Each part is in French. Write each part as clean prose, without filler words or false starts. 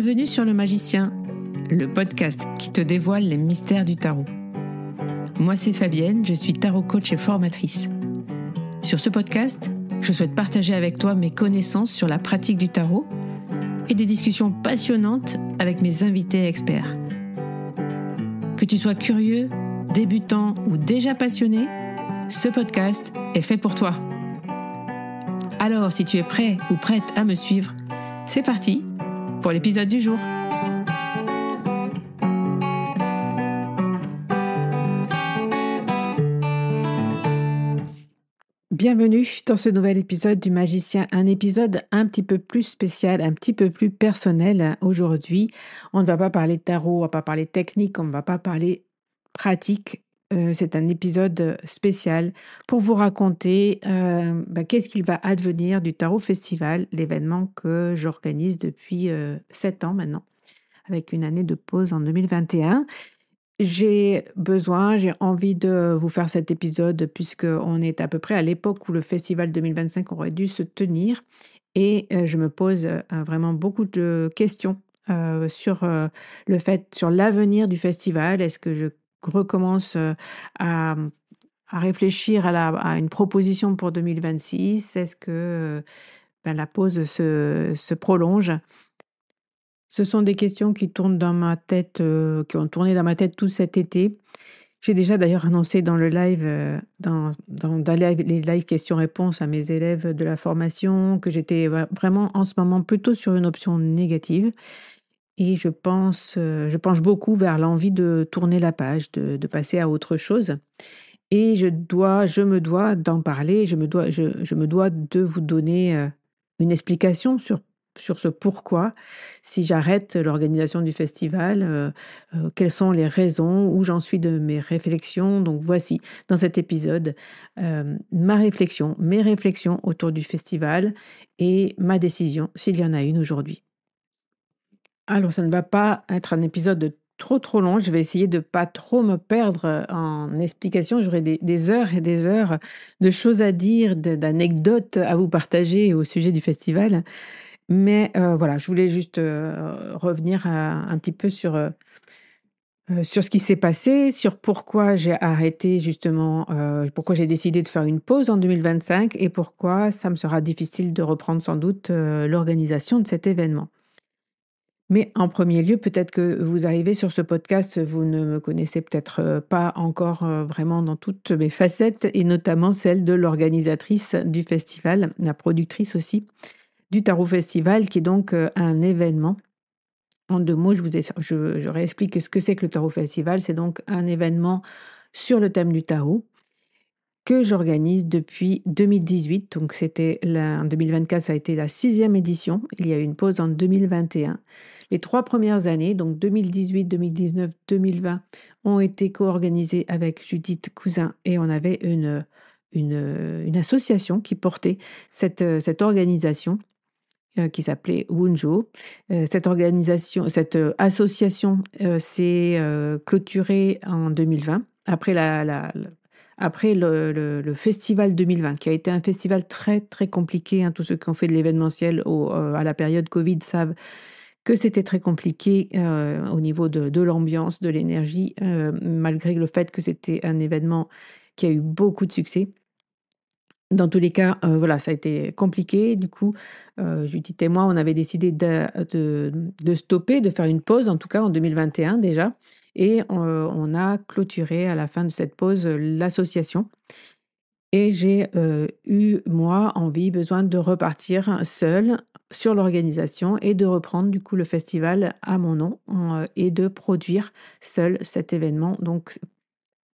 Bienvenue sur Le Magicien, le podcast qui te dévoile les mystères du tarot. Moi, c'est Fabienne, je suis tarot coach et formatrice. Sur ce podcast, je souhaite partager avec toi mes connaissances sur la pratique du tarot et des discussions passionnantes avec mes invités experts. Que tu sois curieux, débutant ou déjà passionné, ce podcast est fait pour toi. Alors, si tu es prêt ou prête à me suivre, c'est parti pour l'épisode du jour. Bienvenue dans ce nouvel épisode du Magicien, un épisode un petit peu plus spécial, un petit peu plus personnel. Aujourd'hui, on ne va pas parler de tarot, on ne va pas parler technique, on ne va pas parler pratique. C'est un épisode spécial pour vous raconter qu'est-ce qu'il va advenir du Tarot Festival, l'événement que j'organise depuis 7 ans maintenant, avec une année de pause en 2021. J'ai envie de vous faire cet épisode puisqu'on est à peu près à l'époque où le festival 2025 aurait dû se tenir et je me pose vraiment beaucoup de questions sur l'avenir du festival. Est-ce que je recommence à, à réfléchir à une proposition pour 2026? Est-ce que la pause se prolonge? Ce sont des questions qui tournent dans ma tête, qui ont tourné dans ma tête tout cet été. J'ai déjà d'ailleurs annoncé dans le live, les live questions-réponses à mes élèves de la formation que j'étais vraiment en ce moment plutôt sur une option négative. Et je penche beaucoup vers l'envie de tourner la page, de passer à autre chose. Et je me dois d'en parler, je me dois de vous donner une explication sur ce pourquoi, si j'arrête l'organisation du festival, quelles sont les raisons, où j'en suis de mes réflexions. Donc voici, dans cet épisode, mes réflexions autour du festival et ma décision, s'il y en a une aujourd'hui. Alors, ça ne va pas être un épisode trop long. Je vais essayer de pas trop me perdre en explications. J'aurai des heures et des heures de choses à dire, d'anecdotes à vous partager au sujet du festival. Mais voilà, je voulais juste revenir un petit peu sur ce qui s'est passé, sur pourquoi j'ai arrêté justement, pourquoi j'ai décidé de faire une pause en 2025 et pourquoi ça me sera difficile de reprendre sans doute l'organisation de cet événement. Mais en premier lieu, peut-être que vous arrivez sur ce podcast, vous ne me connaissez peut-être pas encore vraiment dans toutes mes facettes, et notamment celle de l'organisatrice du festival, la productrice aussi du Tarot Festival, qui est donc un événement. En 2 mots, je réexplique ce que c'est que le Tarot Festival. C'est donc un événement sur le thème du tarot que j'organise depuis 2018. Donc en 2024, ça a été la 6e édition. Il y a eu une pause en 2021. Les 3 premières années, donc 2018, 2019, 2020, ont été co-organisées avec Judith Cousin et on avait une association qui portait cette organisation qui s'appelait Wunjo. Cette association s'est clôturée en 2020 après le festival 2020, qui a été un festival très, très compliqué. Tous ceux qui ont fait de l'événementiel à la période Covid savent que c'était très compliqué au niveau de l'ambiance, de l'énergie, malgré le fait que c'était un événement qui a eu beaucoup de succès. Dans tous les cas, voilà, ça a été compliqué. Du coup, Judith et moi, on avait décidé de stopper, de faire une pause, en tout cas en 2021 déjà. Et on a clôturé à la fin de cette pause l'association. Et j'ai eu, moi, besoin de repartir seule sur l'organisation et de reprendre du coup le festival à mon nom et de produire seule cet événement. Donc,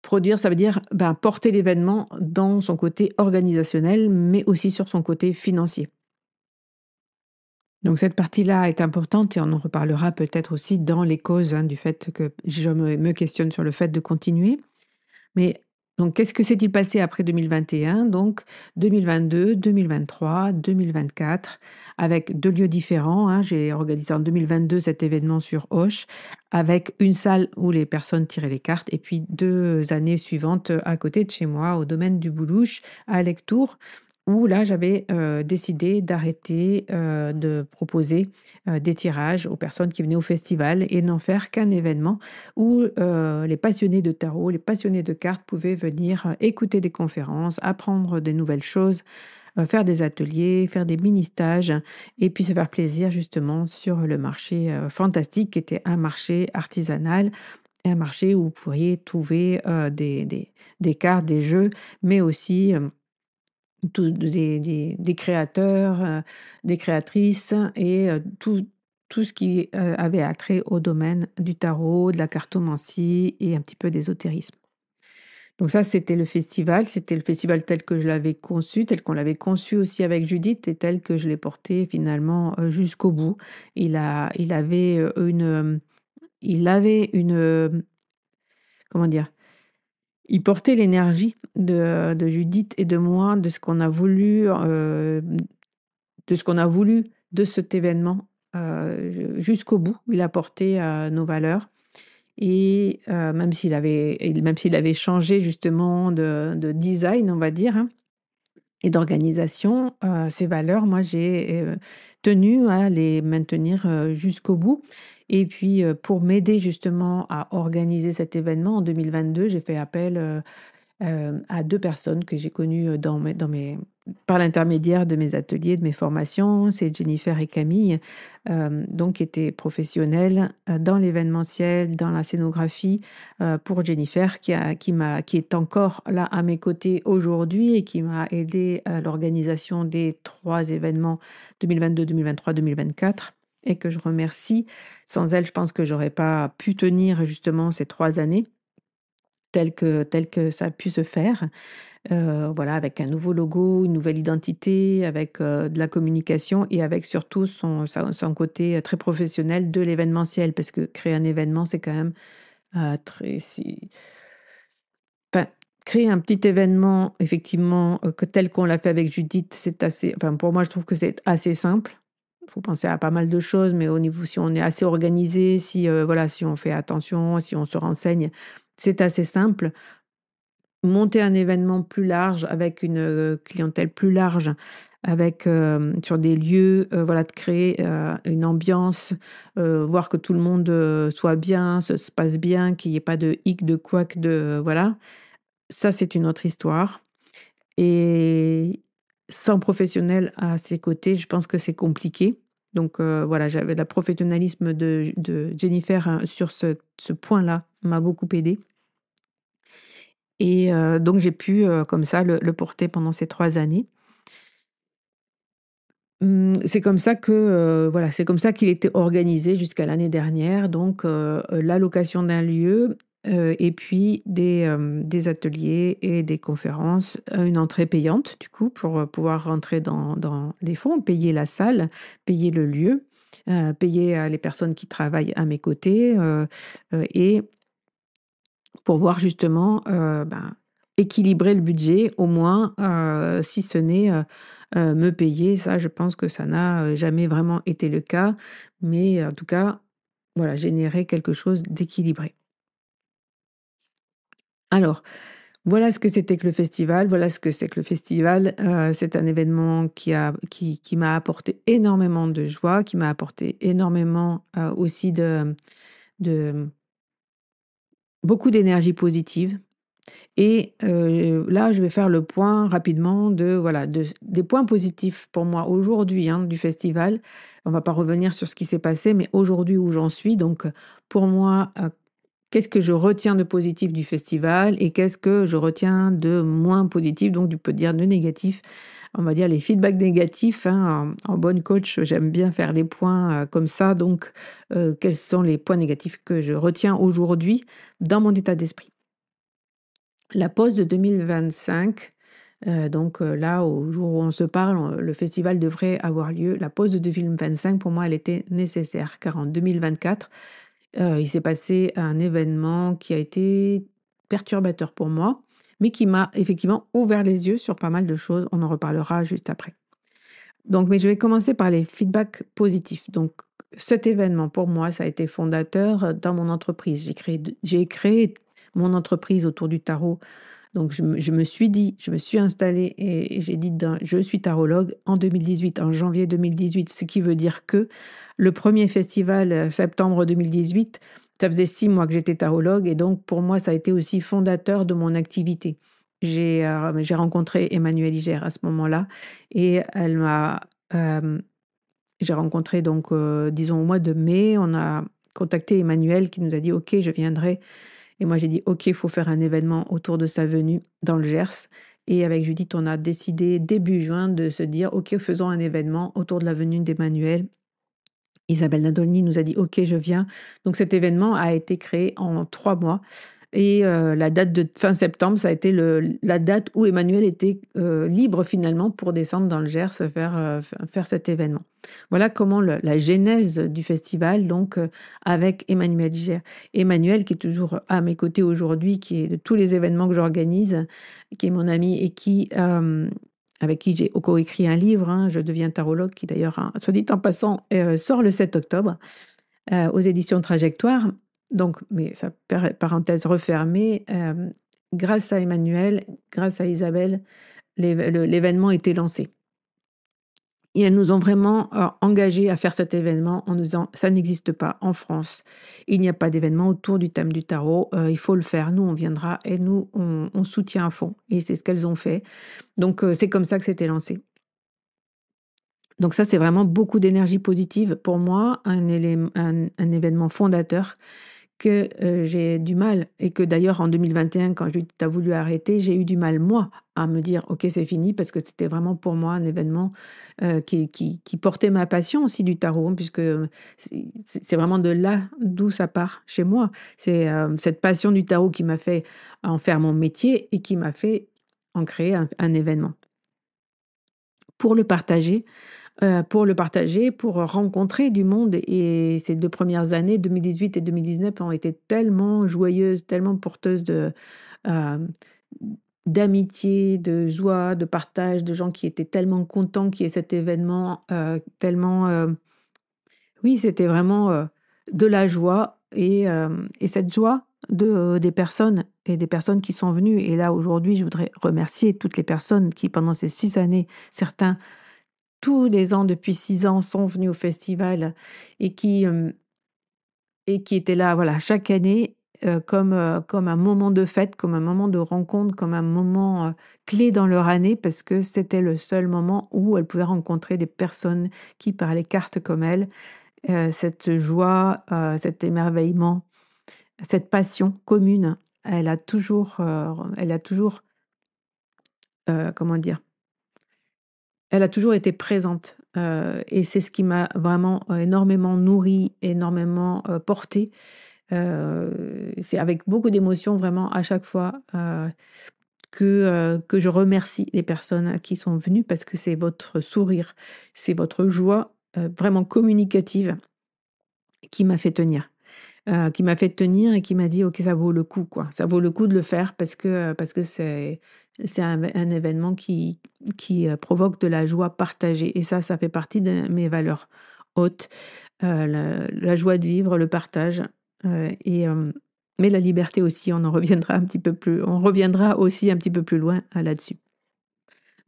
produire, ça veut dire porter l'événement dans son côté organisationnel, mais aussi sur son côté financier. Donc cette partie-là est importante et on en reparlera peut-être aussi dans les causes du fait que je me questionne sur le fait de continuer. Mais donc, qu'est-ce que s'est-il passé après 2021? Donc, 2022, 2023, 2024, avec 2 lieux différents. J'ai organisé en 2022 cet événement sur Auch, avec une salle où les personnes tiraient les cartes, et puis 2 années suivantes à côté de chez moi, au domaine du Boulouche, à Lectoure, où là, j'avais, décidé d'arrêter, de proposer, des tirages aux personnes qui venaient au festival et n'en faire qu'un événement où, les passionnés de tarot, les passionnés de cartes pouvaient venir, écouter des conférences, apprendre des nouvelles choses, faire des ateliers, faire des mini stages et puis se faire plaisir justement sur le marché, fantastique qui était un marché artisanal et un marché où vous pourriez trouver, des cartes, des jeux, mais aussi, des créateurs, des créatrices et tout ce qui, avait attrait au domaine du tarot, de la cartomancie et un petit peu d'ésotérisme. Donc ça, c'était le festival tel que je l'avais conçu, tel qu'on l'avait conçu aussi avec Judith et tel que je l'ai porté finalement, jusqu'au bout. Il avait, comment dire? Il portait l'énergie de Judith et de moi, de ce qu'on a voulu de cet événement, jusqu'au bout. Il a porté, nos valeurs et même s'il avait changé justement de design, on va dire, hein, et d'organisation, ces valeurs, moi, j'ai, tenu à les maintenir, jusqu'au bout et puis, pour m'aider justement à organiser cet événement en 2022, j'ai fait appel, à 2 personnes que j'ai connues, par l'intermédiaire de mes ateliers, de mes formations. C'est Jennifer et Camille, donc qui étaient professionnelles, dans l'événementiel, dans la scénographie. Pour Jennifer qui est encore là à mes côtés aujourd'hui et qui m'a aidée à l'organisation des 3 événements 2022, 2023, 2024 et que je remercie. Sans elle, je pense que j'aurais pas pu tenir justement ces 3 années tel que ça a pu se faire. Voilà, avec un nouveau logo, une nouvelle identité, avec, de la communication et avec surtout son côté, très professionnel de l'événementiel. Parce que créer un événement, c'est quand même, très si enfin, créer un petit événement effectivement, que tel qu'on l'a fait avec Judith, c'est assez enfin, pour moi, je trouve que c'est assez simple. Il faut penser à pas mal de choses, mais au niveau si on est assez organisé, si, voilà, si on fait attention, si on se renseigne, c'est assez simple. Monter un événement plus large avec une, clientèle plus large, avec, sur des lieux, voilà, de créer, une ambiance, voir que tout le monde, soit bien, se passe bien, qu'il y ait pas de hic, de couac, de voilà. Ça, c'est une autre histoire et sans professionnel à ses côtés, je pense que c'est compliqué. Donc, voilà, j'avais la professionnalisme de Jennifer, sur ce point-là m'a beaucoup aidée. Et donc j'ai pu, comme ça le porter pendant ces 3 années. C'est comme ça que, voilà, c'est comme ça qu'il était organisé jusqu'à l'année dernière donc la location d'un lieu, et puis des ateliers et des conférences, une entrée payante du coup pour, pouvoir rentrer dans les fonds, payer la salle, payer le lieu, payer, les personnes qui travaillent à mes côtés, et pour voir justement, équilibrer le budget au moins, si ce n'est, me payer. Ça, je pense que ça n'a, jamais vraiment été le cas, mais en tout cas, voilà, générer quelque chose d'équilibré. Alors, voilà ce que c'était que le festival, voilà ce que c'est que le festival. C'est un événement qui m'a apporté énormément de joie, qui m'a apporté énormément, aussi de beaucoup d'énergie positive. Et là, je vais faire le point rapidement de voilà, des points positifs pour moi aujourd'hui, hein, du festival. On va pas revenir sur ce qui s'est passé, mais aujourd'hui où j'en suis. Donc, pour moi, qu'est-ce que je retiens de positif du festival et qu'est-ce que je retiens de moins positif, donc tu peux dire de négatif. On va dire les feedbacks négatifs, hein, en bonne coach, j'aime bien faire des points, comme ça. Donc, quels sont les points négatifs que je retiens aujourd'hui dans mon état d'esprit? La pause de 2025, donc là, au jour où on se parle, le festival devrait avoir lieu. La pause de 2025, pour moi, elle était nécessaire car en 2024, il s'est passé un événement qui a été perturbateur pour moi, mais qui m'a effectivement ouvert les yeux sur pas mal de choses. On en reparlera juste après. Donc, mais je vais commencer par les feedbacks positifs. Donc, cet événement, pour moi, ça a été fondateur, dans mon entreprise. J'ai créé mon entreprise autour du tarot Donc je me suis dit, je me suis installée et j'ai dit: «Je suis tarologue» en 2018, en janvier 2018. Ce qui veut dire que le premier festival, septembre 2018, ça faisait 6 mois que j'étais tarologue et donc pour moi, ça a été aussi fondateur de mon activité. J'ai rencontré Emmanuelle Iger à ce moment-là et elle m'a, hem j'ai rencontré donc, disons au mois de mai, on a contacté Emmanuel qui nous a dit: «OK, je viendrai» et moi j'ai dit: «OK, il faut faire un événement autour de sa venue dans le Gers» et avec Judith, on a décidé début juin de se dire: «OK, faisons un événement autour de la venue d'Emmanuel». Isabelle Nadolny nous a dit: «OK, je viens». Donc cet événement a été créé en 3 mois et la date de fin septembre, ça a été la date où Emmanuel était, libre finalement pour descendre dans le Gers faire cet événement. Voilà comment la genèse du festival donc, avec Emmanuel Iger. Emmanuel qui est toujours à mes côtés aujourd'hui, qui est de tous les événements que j'organise, qui est mon ami et avec qui j'ai coécrit un livre, hein, Je deviens tarologue, qui d'ailleurs, hein, soit dit en passant, sort le 7 octobre, aux éditions Trajectoire. Donc, mais ça, parenthèse refermée, grâce à Emmanuel, grâce à Isabelle, l'événement était lancé. Et elles nous ont vraiment engagés à faire cet événement en nous disant: «Ça n'existe pas en France. Il n'y a pas d'événement autour du thème du tarot, il faut le faire. Nous, on viendra et nous, on soutient à fond» et c'est ce qu'elles ont fait. Donc, c'est comme ça que c'était lancé. Donc ça, c'est vraiment beaucoup d'énergie positive pour moi, un événement fondateur que, j'ai du mal et que d'ailleurs en 2021 quand Judith a voulu arrêter, j'ai eu du mal moi à me dire: «OK, c'est fini» parce que c'était vraiment pour moi un événement, qui portait ma passion aussi du tarot, hein, puisque, c'est vraiment de là d'où ça part chez moi. C'est, cette passion du tarot qui m'a fait en faire mon métier et qui m'a fait en créer un événement. Pour le partager, pour rencontrer du monde et ces 2 premières années, 2018 et 2019 ont été tellement joyeuses, tellement porteuses hem, d'amitié, de joie, de partage, de gens qui étaient tellement contents qu'il y ait cet événement, tellement, oui, c'était vraiment, de la joie et cette joie des personnes et des personnes qui sont venues et là, aujourd'hui, je voudrais remercier toutes les personnes qui, pendant ces 6 années, certains tous les ans depuis 6 ans sont venus au festival et qui étaient là, voilà, chaque année, comme un moment de fête, comme un moment de rencontre, comme un moment, clé dans leur année parce que c'était le seul moment où elles pouvaient rencontrer des personnes qui parlaient cartes comme elles. Cette joie, cet émerveillement, cette passion commune, elle a toujours, comment dire? Elle a toujours été présente, et c'est ce qui m'a vraiment, énormément nourrie, énormément, portée. C'est avec beaucoup d'émotion vraiment à chaque fois, que je remercie les personnes qui sont venues parce que c'est votre sourire, c'est votre joie, vraiment communicative qui m'a fait tenir. Qui m'a fait tenir et qui m'a dit: «OK, ça vaut le coup, quoi. Ça vaut le coup de le faire parce que c'est un événement qui provoque de la joie partagée» et ça fait partie de mes valeurs hautes, la joie de vivre, le partage, mais la liberté aussi, on reviendra aussi un petit peu plus loin, là-dessus.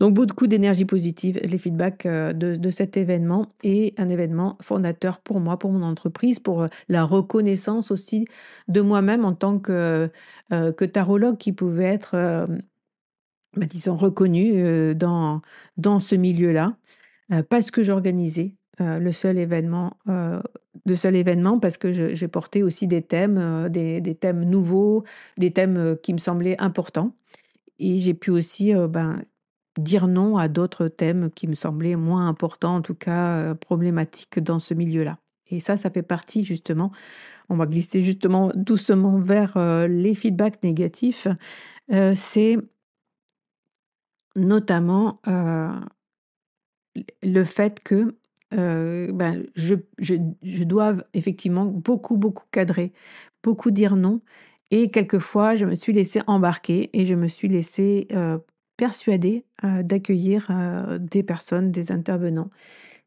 Donc beaucoup d'énergie positive, les feedbacks, de cet événement et un événement fondateur pour moi, pour mon entreprise, pour, la reconnaissance aussi de moi-même en tant que tarologue qui pouvait être, disons reconnue, dans ce milieu-là, parce que j'organisais, le seul événement parce que j'ai porté aussi des thèmes, des thèmes nouveaux, des thèmes, qui me semblaient importants et j'ai pu aussi, dire non à d'autres thèmes qui me semblaient moins importants, en tout cas, problématiques dans ce milieu-là. Et ça fait partie justement on va glisser justement doucement vers, les feedbacks négatifs. C'est notamment, le fait que, je doive effectivement beaucoup, beaucoup cadrer, beaucoup dire non et quelquefois je me suis laissée embarquer et je me suis laissée, persuader, d'accueillir, des personnes, des intervenants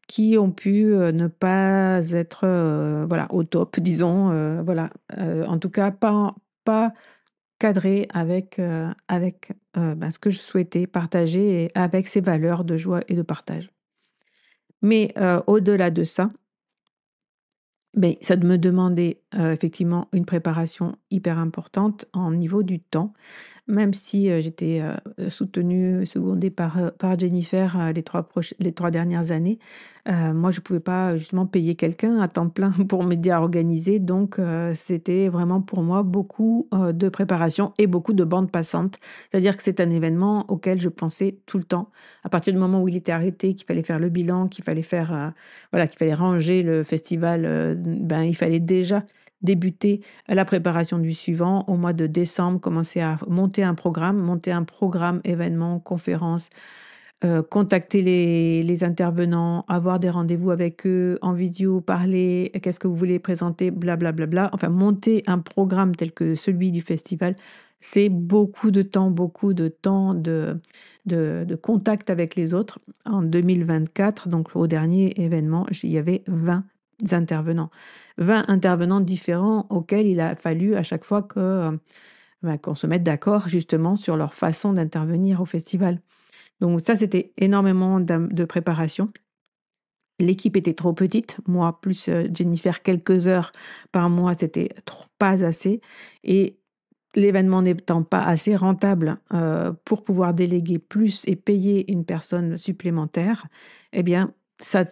qui ont pu, ne pas être, voilà, au top disons, voilà, en tout cas pas cadré avec ce que je souhaitais partager et avec ces valeurs de joie et de partage. Mais au-delà de ça, beh, ça me demandait, effectivement une préparation hyper importante en niveau du temps. Même si, j'étais, soutenue, secondée par Jennifer, les 3 dernières années, moi je pouvais pas, justement payer quelqu'un à temps plein pour m'aider à organiser donc c'était vraiment pour moi beaucoup, de préparation et beaucoup de bande passante. C'est-à-dire que c'est un événement auquel je pensais tout le temps. À partir du moment où il était arrêté, qu'il fallait faire le bilan, qu'il fallait faire, voilà, qu'il fallait ranger le festival, ben, il fallait déjà débuter la préparation du suivant. Au mois de décembre, commencer à monter un programme événement, conférence, contacter les intervenants, avoir des rendez-vous avec eux en visio, parler, qu'est-ce que vous voulez présenter, bla. Enfin, monter un programme tel que celui du festival, c'est beaucoup de temps de contact avec les autres. En 2024, donc au dernier événement, il y avait 20 intervenants. 20 intervenants différents auxquels il a fallu à chaque fois qu'on se mette d'accord justement sur leur façon d'intervenir au festival. Donc ça, c'était énormément de préparation. L'équipe était trop petite. Moi, plus Jennifer, quelques heures par mois, c'était pas assez. Et l'événement n'étant pas assez rentable pour pouvoir déléguer plus et payer une personne supplémentaire, eh bien, ça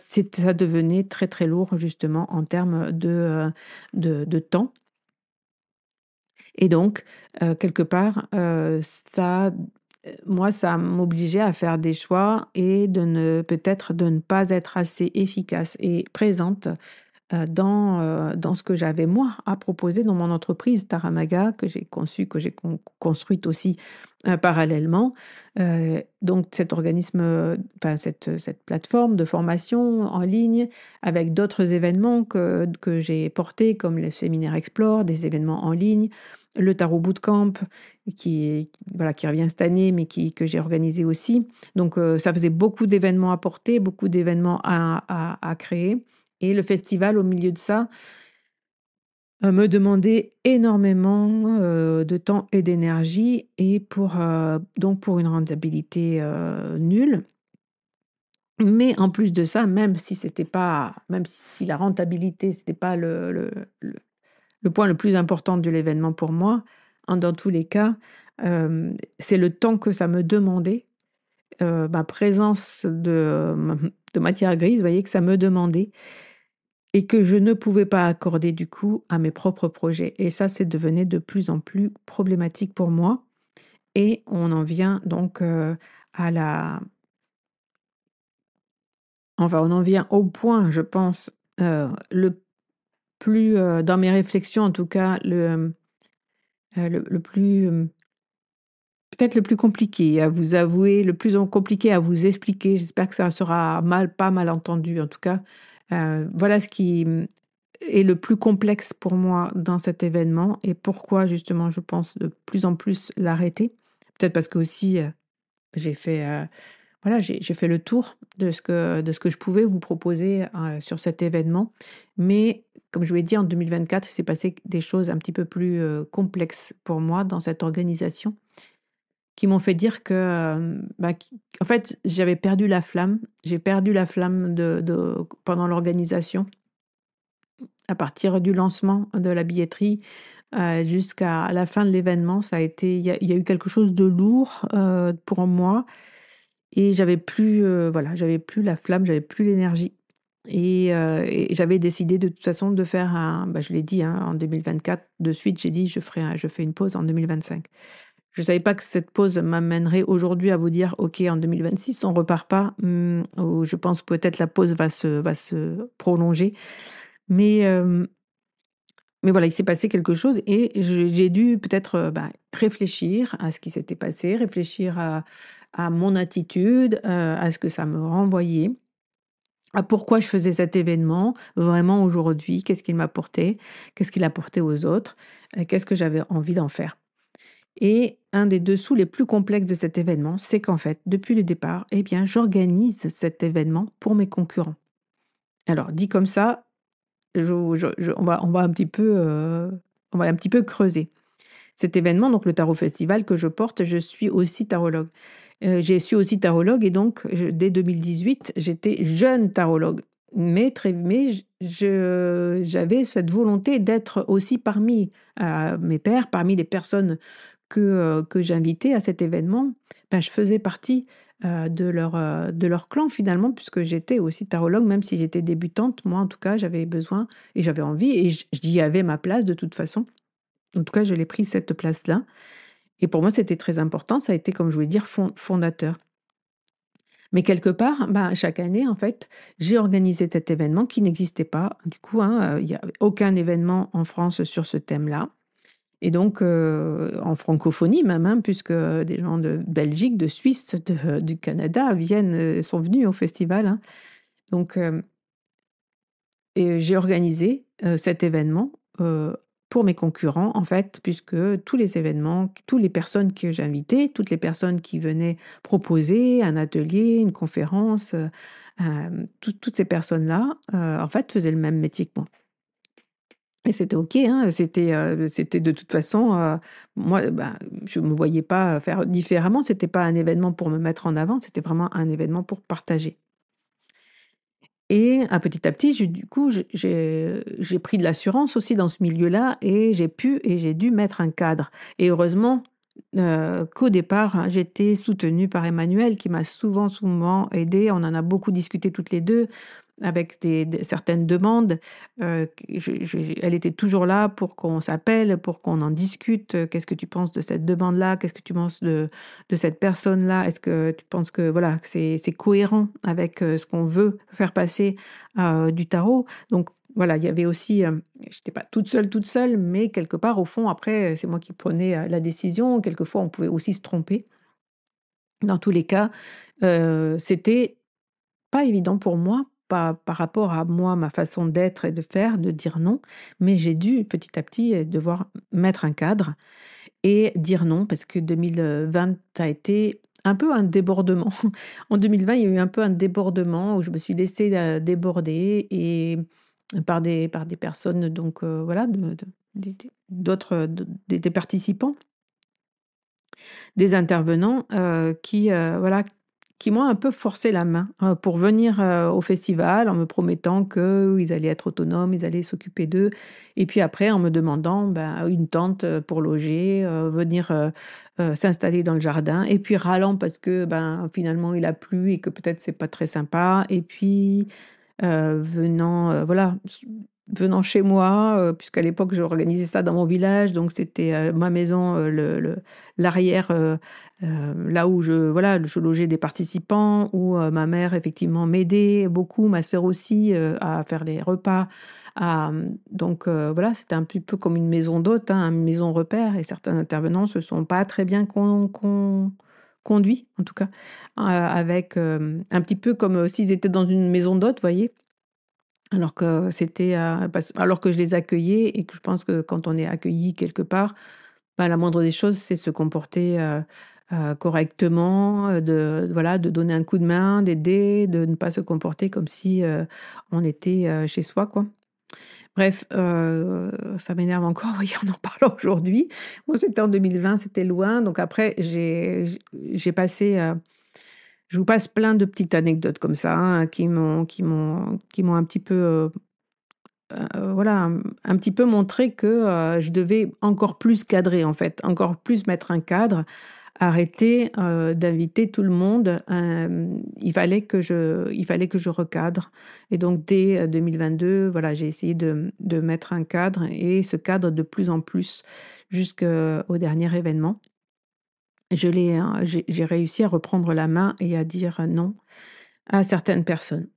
devenait très très lourd justement en termes de temps. Et donc, quelque part, moi, ça m'obligeait à faire des choix et peut-être de ne pas être assez efficace et présente, dans ce que j'avais moi à proposer dans mon entreprise Taramaga que j'ai conçue, que j'ai construite aussi, parallèlement. Donc cet organisme, enfin cette plateforme de formation en ligne avec d'autres événements que j'ai portés comme le séminaire Explore, des événements en ligne, le Tarot Bootcamp voilà, qui revient cette année mais que j'ai organisé aussi. Donc ça faisait beaucoup d'événements à porter, beaucoup d'événements à créer. Et le festival, au milieu de ça, me demandait énormément, de temps et d'énergie et donc pour une rentabilité, nulle. Mais en plus de ça, même si la rentabilité, c'était pas le point le plus important de l'événement pour moi, dans tous les cas, c'est le temps que ça me demandait, ma présence de matière grise, vous voyez, que ça me demandait et que je ne pouvais pas accorder du coup à mes propres projets et ça, c'est devenu de plus en plus problématique pour moi et on en vient donc, à la enfin, on en vient au point, je pense, le plus, dans mes réflexions en tout cas, le plus, peut-être le plus compliqué à vous avouer, le plus compliqué à vous expliquer. J'espère que ça sera pas mal entendu en tout cas. Voilà ce qui, est le plus complexe pour moi dans cet événement et pourquoi justement je pense de plus en plus l'arrêter. Peut-être parce qu'aussi, j'ai fait, voilà, j'ai fait le tour de ce que je pouvais vous proposer, sur cet événement. Mais comme je vous l'ai dit, en 2024, il s'est passé des choses un petit peu plus, complexes pour moi dans cette organisation, qui m'ont fait dire que, en fait, j'avais perdu la flamme. J'ai perdu la flamme pendant l'organisation. À partir du lancement de la billetterie, jusqu'à la fin de l'événement, il y a eu quelque chose de lourd, pour moi et j'avais plus, voilà, j'avais plus la flamme, j'avais plus l'énergie et j'avais décidé de toute façon de faire je l'ai dit, hein, en 2024 de suite, j'ai dit: Je fais une pause en 2025». Je ne savais pas que cette pause m'amènerait aujourd'hui à vous dire: «OK, en 2026, on repart pas», ou je pense peut-être la pause va se prolonger. Mais, mais voilà, il s'est passé quelque chose et j'ai dû peut-être, réfléchir à ce qui s'était passé, réfléchir à mon attitude, à ce que ça me renvoyait, à pourquoi je faisais cet événement vraiment aujourd'hui, qu'est-ce qu'il m'apportait, qu'est-ce qu'il apportait aux autres, qu'est-ce que j'avais envie d'en faire. Et un des dessous les plus complexes de cet événement, c'est qu'en fait, depuis le départ, eh bien, j'organise cet événement pour mes concurrents. Alors dit comme ça, on va un petit peu, on va un petit peu creuser. cet événement, donc le Tarot Festival que je porte, je suis aussi tarologue. Je suis aussi tarologue et donc dès 2018, j'étais jeune tarologue. Mais j'avais cette volonté d'être aussi parmi, mes pairs, parmi les personnes que j'invitais à cet événement. Ben, je faisais partie, de leur clan finalement puisque j'étais aussi tarologue même si j'étais débutante. Moi en tout cas, j'avais besoin et j'avais envie et j'y avais ma place de toute façon. En tout cas, je l'ai pris cette place-là et pour moi, c'était très important. Ça a été, comme je voulais dire, fondateur. Mais quelque part, ben, chaque année, en fait, j'ai organisé cet événement qui n'existait pas. Du coup, hein, il y a aucun événement en France sur ce thème-là et donc en francophonie même, hein, puisque des gens de Belgique, de Suisse, du Canada sont venus au festival, hein. Donc et j'ai organisé, cet événement, pour mes concurrents, en fait, puisque tous les événements, toutes les personnes que j'invitais, toutes les personnes qui venaient proposer un atelier, une conférence, toutes ces personnes-là, en fait, faisaient le même métier que moi et c'était OK, hein, c'était de toute façon, moi, ben, je me voyais pas faire différemment. C'était pas un événement pour me mettre en avant, c'était vraiment un événement pour partager. Et à petit à petit, du coup, j'ai pris de l'assurance aussi dans ce milieu-là et j'ai dû mettre un cadre et heureusement, qu'au départ, hein, j'étais soutenue par Emmanuelle qui m'a souvent aidée. On en a beaucoup discuté toutes les 2 avec certaines demandes, elle était toujours là pour qu'on s'appelle, pour qu'on en discute, «Qu'est-ce que tu penses de cette demande-là? Qu'est-ce que tu penses de cette personne-là? Est-ce que tu penses que voilà, que c'est cohérent avec, ce qu'on veut faire passer, du tarot?» Donc voilà, il y avait aussi, j'étais pas toute seule, mais quelque part au fond après, c'est moi qui prenais, la décision. Quelquefois, on pouvait aussi se tromper. Dans tous les cas, c'était pas évident pour moi, par rapport à moi, ma façon d'être et de faire, de dire non, mais j'ai dû petit à petit, devoir mettre un cadre et dire non parce que 2020 a été un peu un débordement. En 2020, il y a eu un peu un débordement où je me suis laissée, déborder et par des personnes donc voilà, d'autres, des participants. Des intervenants, qui, voilà, qui m'ont un peu forcé la main, pour venir, au festival en me promettant qu'ils allaient être autonomes, ils allaient s'occuper d'eux et puis après en me demandant, ben, une tente, pour loger, venir, s'installer dans le jardin et puis râlant parce que, ben, finalement il a plu et que peut-être c'est pas très sympa et puis venant, voilà, venant chez moi, puisqu'à l'époque j'organisais ça dans mon village, donc c'était, ma maison, l'arrière, là où voilà, je logeais des participants, où, ma mère effectivement m'aidait beaucoup, ma sœur aussi, à faire les repas, donc voilà, c'était un petit peu comme une maison d'hôte, hein, une maison repère et certains intervenants se sont pas très bien conduits, en tout cas, avec, un petit peu comme, s'ils étaient dans une maison d'hôte, voyez? Alors que je les accueillais et que je pense que quand on est accueilli quelque part, bah, la moindre des choses, c'est se comporter, correctement, de voilà, de donner un coup de main, d'aider, de ne pas se comporter comme si, on était, chez soi, quoi. Bref, ça m'énerve encore, vous voyez, on en parle aujourd'hui. Moi, c'était en 2020, c'était loin, donc après j'ai passé, je vous passe plein de petites anecdotes comme ça, hein, qui m'ont un petit peu, voilà, un petit peu montré que, je devais encore plus cadrer, en fait, encore plus mettre un cadre, arrêter, d'inviter tout le monde, il fallait que je recadre et donc dès, 2022, voilà, j'ai essayé de mettre un cadre et ce cadre de plus en plus jusqu'au dernier événement. J'ai réussi à reprendre la main et à dire non à certaines personnes.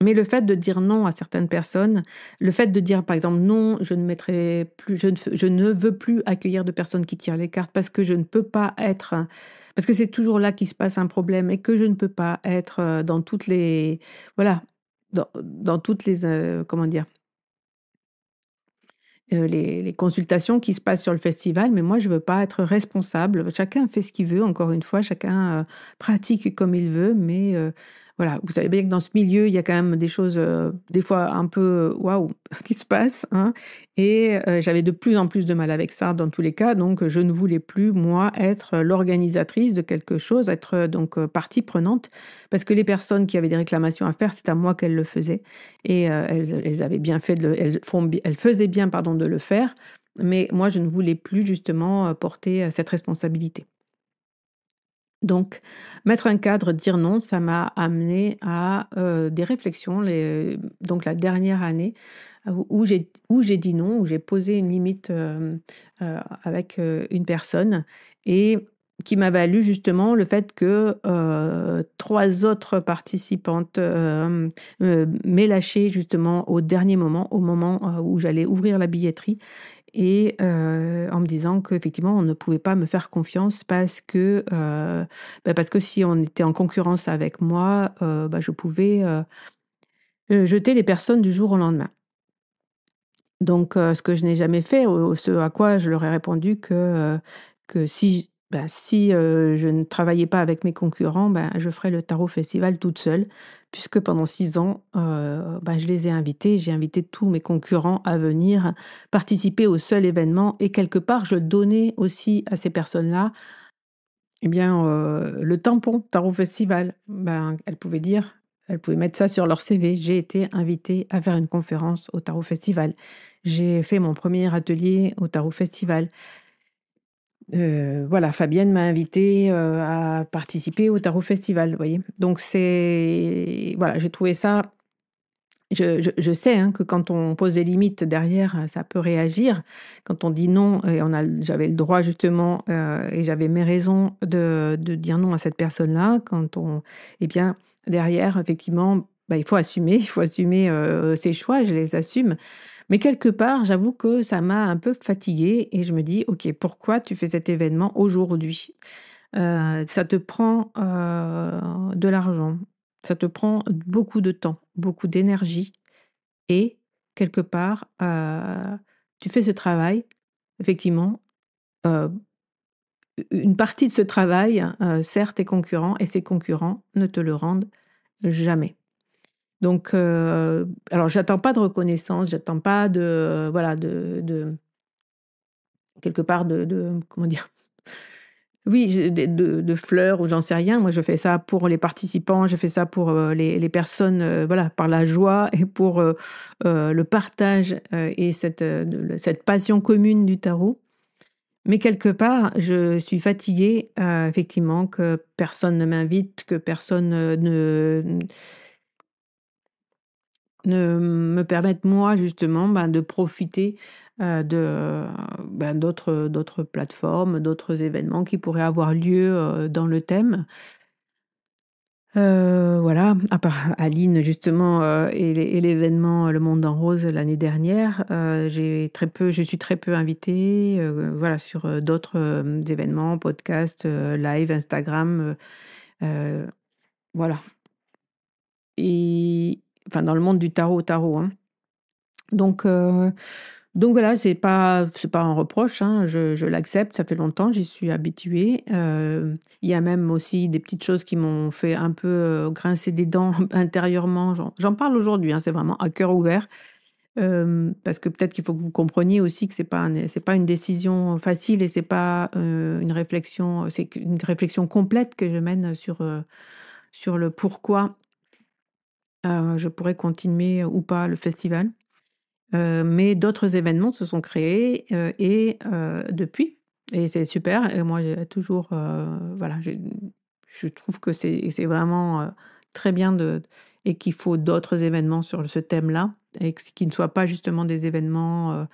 Mais le fait de dire non à certaines personnes, le fait de dire, par exemple: «Non, je ne mettrai plus je ne veux plus accueillir de personnes qui tirent les cartes parce que je ne peux pas être» parce que c'est toujours là qu'il se passe un problème et que je ne peux pas être, dans toutes les voilà, dans toutes les, comment dire? Les consultations qui se passent sur le festival, mais moi je veux pas être responsable. Chacun fait ce qu'il veut, encore une fois, chacun, pratique comme il veut, mais voilà, vous savez bien que dans ce milieu, il y a quand même des choses, des fois un peu, waouh, qui se passent, hein, et j'avais de plus en plus de mal avec ça dans tous les cas, donc je ne voulais plus, moi, être l'organisatrice de quelque chose, être, donc partie prenante, parce que les personnes qui avaient des réclamations à faire, c'est à moi qu'elles le faisaient et elles avaient bien fait de le elles faisaient bien, pardon, de le faire, mais moi, je ne voulais plus justement, porter, cette responsabilité. Donc, mettre un cadre, dire non, ça m'a amené à, des réflexions donc la dernière année, où j'ai dit non, où j'ai posé une limite, avec, une personne et qui m'a valu justement le fait que, 3 autres participantes, m'aient lâché justement au dernier moment, au moment, où j'allais ouvrir la billetterie et en me disant qu'effectivement, on ne pouvait pas me faire confiance parce que si on était en concurrence avec moi, je pouvais, jeter les personnes du jour au lendemain. Donc ce que je n'ai jamais fait, ce à quoi je leur ai répondu que si je ne travaillais pas avec mes concurrents, je ferais le Tarot Festival toute seule, puisque pendant 6 ans, je les ai invités. J'ai invité tous mes concurrents à venir participer au seul événement et quelque part, je donnais aussi à ces personnes-là, eh bien, le tampon Tarot Festival. Elles pouvaient mettre ça sur leur CV: «J'ai été invitée à faire une conférence au Tarot Festival. J'ai fait mon premier atelier au Tarot Festival. Voilà, Fabienne m'a invitée, à participer au Tarot Festival», vous voyez? Donc c'est voilà, j'ai trouvé ça. Je sais, hein, que quand on pose des limites derrière, ça peut réagir. Quand on dit non et j'avais le droit justement, et j'avais mes raisons de dire non à cette personne-là. Eh bien, derrière effectivement, il faut assumer, il faut assumer, ses choix, je les assume. Mais quelque part, j'avoue que ça m'a un peu fatiguée et je me dis: «OK, pourquoi tu fais cet événement aujourd'hui?» Ça te prend, de l'argent, ça te prend beaucoup de temps, beaucoup d'énergie et quelque part, tu fais ce travail, effectivement, heu, une partie de ce travail, sert tes concurrents et ces concurrents ne te le rendent jamais. Donc alors j'attends pas de reconnaissance, j'attends pas de, voilà, de quelque part de comment dire? Oui, je de fleurs ou j'en sais rien. Moi, je fais ça pour les participants, je fais ça pour, les personnes, voilà, par la joie et pour, le partage, et cette passion commune du tarot. Mais quelque part, je suis fatiguée, effectivement, que personne ne m'invite, que personne, ne me permette moi justement, de profiter, d'autres plateformes, d'autres événements qui pourraient avoir lieu, dans le thème. Voilà, à part Aline justement, et l'événement Le Monde en rose l'année dernière, je suis très peu invitée, voilà, sur, d'autres, événements, podcasts, live, Instagram, heu, voilà, et enfin dans le monde du tarot, hein. Donc heu donc voilà, c'est pas un reproche, hein, je l'accepte, ça fait longtemps, j'y suis habituée. Il y a même aussi des petites choses qui m'ont fait un peu, grincer des dents intérieurement. J'en parle aujourd'hui, hein, c'est vraiment à cœur ouvert, parce que peut-être qu'il faut que vous compreniez aussi que c'est pas une décision facile et c'est pas, une réflexion, c'est une réflexion complète que je mène sur le pourquoi, je pourrais continuer ou pas le festival. Mais d'autres événements se sont créés, depuis et c'est super et moi j'ai toujours, voilà, je trouve que c'est vraiment, très bien et qu'il faut d'autres événements sur ce thème-là et qui ne soient pas justement des événements,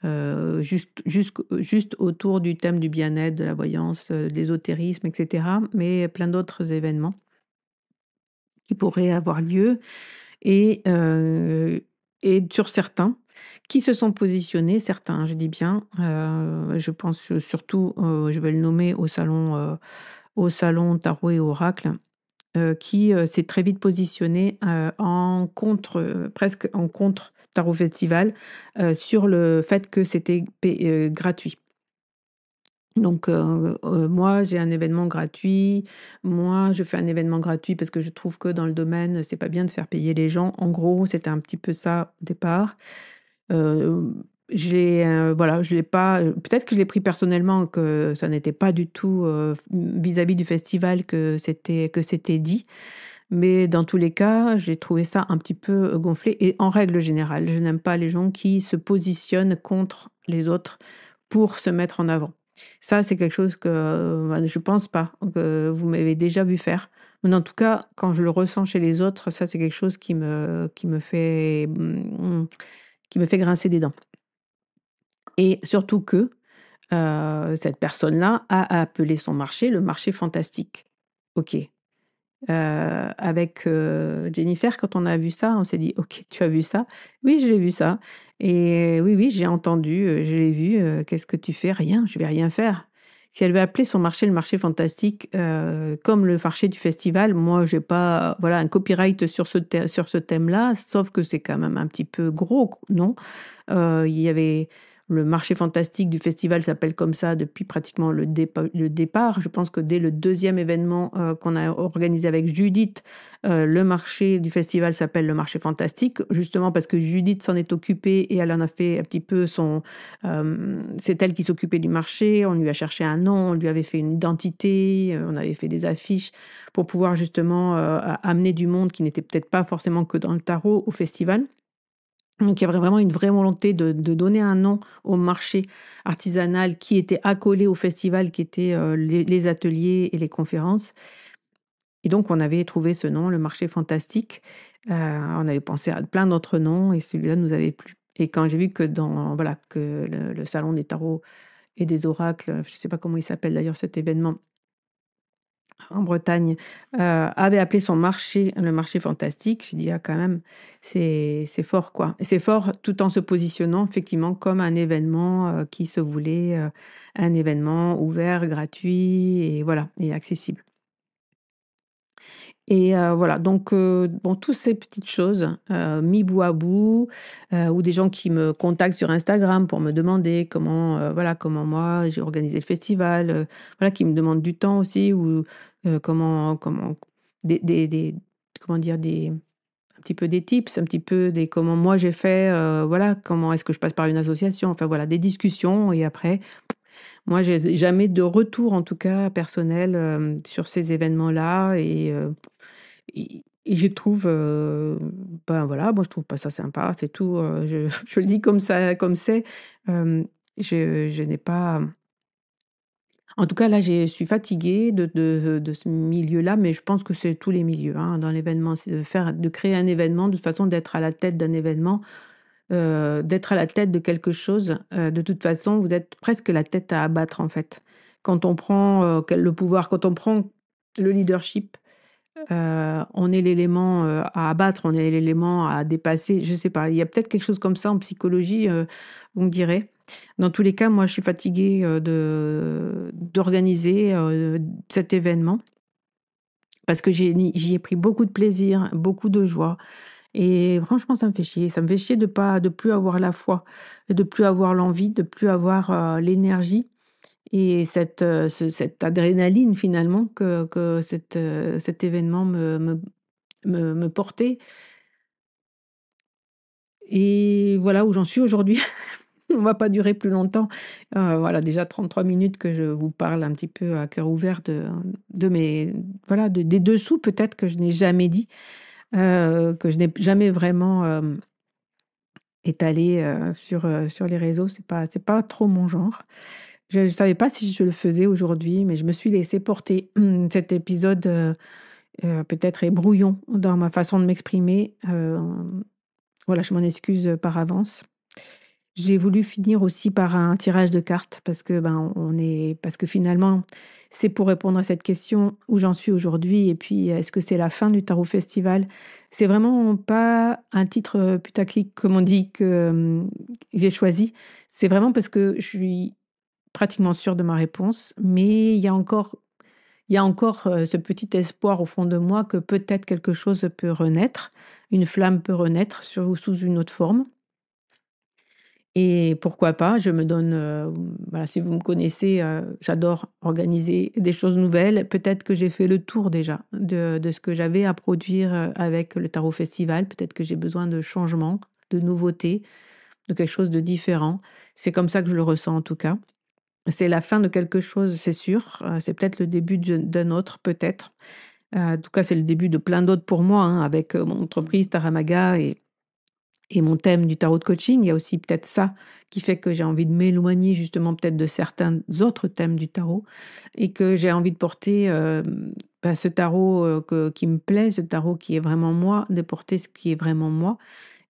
juste autour du thème du bien-être, de la voyance, de l'ésotérisme et cetera, mais plein d'autres événements qui pourraient avoir lieu et sur certains qui se sont positionnés, certains, je dis bien, je pense surtout, je vais le nommer au salon Tarot et Oracle, qui, s'est très vite positionné, en contre, presque en contre Tarot Festival, sur le fait que c'était gratuit. Donc moi, j'ai un événement gratuit. Moi, je fais un événement gratuit parce que je trouve que dans le domaine, c'est pas bien de faire payer les gens. En gros, c'était un petit peu ça au départ. Heu, voilà, je l'ai pas, peut-être que je l'ai pris personnellement, que ça n'était pas du tout, vis-à-vis du festival que c'était dit. Mais dans tous les cas, j'ai trouvé ça un petit peu, gonflé et en règle générale, je n'aime pas les gens qui se positionnent contre les autres pour se mettre en avant. Ça, c'est quelque chose que, bah, je pense pas que vous m'avez déjà vu faire. Mais en tout cas, quand je le ressens chez les autres, ça, c'est quelque chose qui me fait grincer des dents et surtout que, cette personne-là a appelé son marché le marché fantastique. OK. Avec, Jennifer, quand on a vu ça, on s'est dit: «OK, tu as vu ça?» «Oui, je l'ai vu ça» et oui, oui, j'ai entendu, je l'ai vu, «Qu'est-ce que tu fais?» «Rien, je vais rien faire». Si elle veut appeler son marché le marché fantastique, comme le marché du festival, moi j'ai pas, voilà, un copyright sur ce thème-là, sauf que c'est quand même un petit peu gros, non? Il y avait le marché fantastique du festival s'appelle comme ça depuis pratiquement le départ. Je pense que dès le deuxième événement, qu'on a organisé avec Judith, le marché du festival s'appelle le marché fantastique, justement parce que Judith s'en est occupée et elle en a fait un petit peu c'est elle qui s'occupait du marché. On lui a cherché un nom, on lui avait fait une identité, on avait fait des affiches pour pouvoir justement, amener du monde qui n'était peut-être pas forcément que dans le tarot au festival. Donc il y avait vraiment une vraie volonté de donner un nom au marché artisanal qui était accolé au festival, qui était, les ateliers et les conférences et donc on avait trouvé ce nom, le marché fantastique. On avait pensé à plein d'autres noms et celui-là nous avait plu et quand j'ai vu que voilà, que le salon des tarots et des oracles, je ne sais pas comment il s'appelle d'ailleurs cet événement, en Bretagne, avait appelé son marché le marché fantastique. J'ai dit: «Ah quand même, c'est fort quoi» et c'est fort tout en se positionnant effectivement comme un événement, qui se voulait, un événement ouvert, gratuit et voilà et accessible. Et voilà donc bon, toutes ces petites choses, mis bout à bout, ou des gens qui me contactent sur Instagram pour me demander comment, voilà, comment moi j'ai organisé le festival, voilà, qui me demandent du temps aussi ou comment des comment dire? Des un petit peu des tips, un petit peu des comment moi j'ai fait, voilà, comment est-ce que je passe par une association, enfin voilà, des discussions et après moi j'ai jamais de retour en tout cas personnel, sur ces événements-là et je trouve, ben, voilà, moi je trouve pas ça sympa, c'est tout, je je le dis comme ça comme c'est. Je n'ai pas en tout cas là, je suis fatiguée de ce milieu-là, mais je pense que c'est tous les milieux, hein, dans l'événement. C'est de créer un événement, de toute façon d'être à la tête d'un événement, d'être à la tête de quelque chose, de toute façon, vous êtes presque la tête à abattre, en fait. Quand on prend, quel le pouvoir, quand on prend le leadership. On est l'élément, à abattre, on est l'élément à dépasser, je sais pas, il y a peut-être quelque chose comme ça en psychologie, on dirait. Dans tous les cas, moi, je suis fatiguée, d'organiser, cet événement parce que j'y ai pris beaucoup de plaisir, beaucoup de joie et franchement, ça me fait chier. Ça me fait chier de plus avoir la foi, de plus avoir l'envie, de plus avoir, l'énergie et cette adrénaline finalement que cet événement me portait et voilà où j'en suis aujourd'hui. On va pas durer plus longtemps. Voilà déjà 33 minutes que je vous parle un petit peu à cœur ouvert de mes voilà, des dessous peut-être que je n'ai jamais dit, que je n'ai jamais vraiment, étalé, sur les réseaux. C'est pas trop mon genre. Je ne savais pas si je le faisais aujourd'hui, mais je me suis laissée porter. Cet épisode, peut-être est brouillon dans ma façon de m'exprimer, voilà, je m'en excuse, par avance. J'ai voulu finir aussi par un tirage de cartes parce que, ben, parce que finalement, c'est pour répondre à cette question où j'en suis aujourd'hui et puis est-ce que c'est la fin du Tarot Festival? C'est vraiment pas un titre, putaclic comme on dit que, j'ai choisi. C'est vraiment parce que je suis pratiquement sûre de ma réponse, mais il y a encore, ce petit espoir au fond de moi que peut-être quelque chose peut renaître, une flamme peut renaître sous une autre forme Et pourquoi pas, je me donne, voilà, si vous me connaissez, j'adore organiser des choses nouvelles. Peut-être que j'ai fait le tour déjà de ce que j'avais à produire, avec le Tarot Festival. Peut-être que j'ai besoin de changement, de nouveautés, de quelque chose de différent. C'est comme ça que je le ressens en tout cas. C'est la fin de quelque chose, c'est sûr, c'est peut-être le début d'un autre, peut-être. En tout cas, c'est le début de plein d'autres pour moi, hein, avec, mon entreprise Taramaga et mon thème du tarot de coaching. Il y a aussi peut-être ça qui fait que j'ai envie de m'éloigner justement peut-être de certains autres thèmes du tarot et que j'ai envie de porter, ce tarot, qui me plaît, ce tarot qui est vraiment moi, de porter ce qui est vraiment moi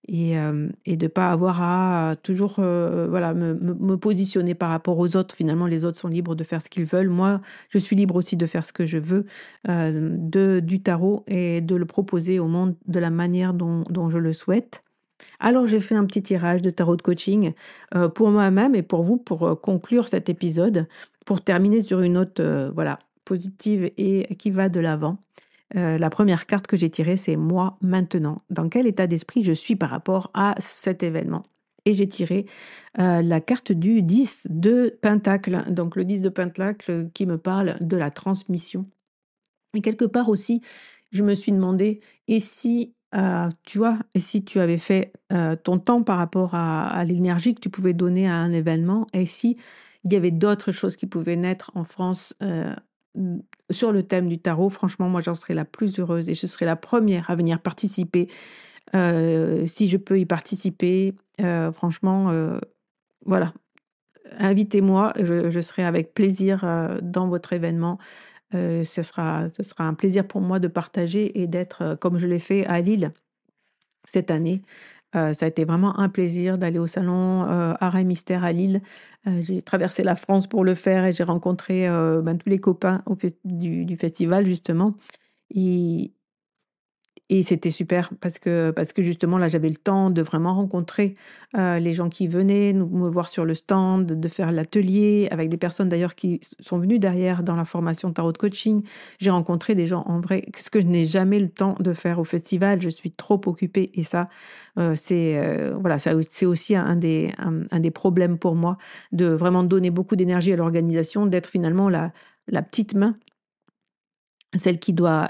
et de pas avoir à toujours, voilà, me positionner par rapport aux autres. Finalement, les autres sont libres de faire ce qu'ils veulent. Moi, je suis libre aussi de faire ce que je veux, du tarot et de le proposer au monde de la manière dont je le souhaite. Alors j'ai fait un petit tirage de tarot de coaching, pour moi-même et pour vous, pour, conclure cet épisode, pour terminer sur une note, voilà, positive et qui va de l'avant. La première carte que j'ai tirée, c'est moi maintenant. Dans quel état d'esprit je suis par rapport à cet événement? Et j'ai tiré, la carte du 10 de pentacle. Donc le 10 de pentacle qui me parle de la transmission. Et quelque part aussi, je me suis demandé: «Et si, tu vois? Et si tu avais fait, ton temps par rapport à l'énergie que tu pouvais donner à un événement? Et si il y avait d'autres choses qui pouvaient naître en France, mmh, sur le thème du tarot?» Franchement, moi, j'en serais la plus heureuse et je serais la première à venir participer, si je peux y participer. Franchement, voilà, invitez-moi, je serai avec plaisir, dans votre événement. Ce sera un plaisir pour moi de partager et d'être, comme je l'ai fait à Lille cette année. Ça a été vraiment un plaisir d'aller au salon, Art et Mystère à Lille. J'ai traversé la France pour le faire et j'ai rencontré, tous les copains au du festival justement et et c'était super parce que justement là, j'avais le temps de vraiment rencontrer, les gens qui venaient me voir sur le stand, de faire l'atelier avec des personnes d'ailleurs qui sont venues derrière dans la formation tarot de coaching. J'ai rencontré des gens en vrai, ce que je n'ai jamais le temps de faire au festival. Je suis trop occupée et ça, c'est, voilà, ça c'est aussi un des problèmes pour moi de vraiment donner beaucoup d'énergie à l'organisation, d'être finalement la petite main, celle qui doit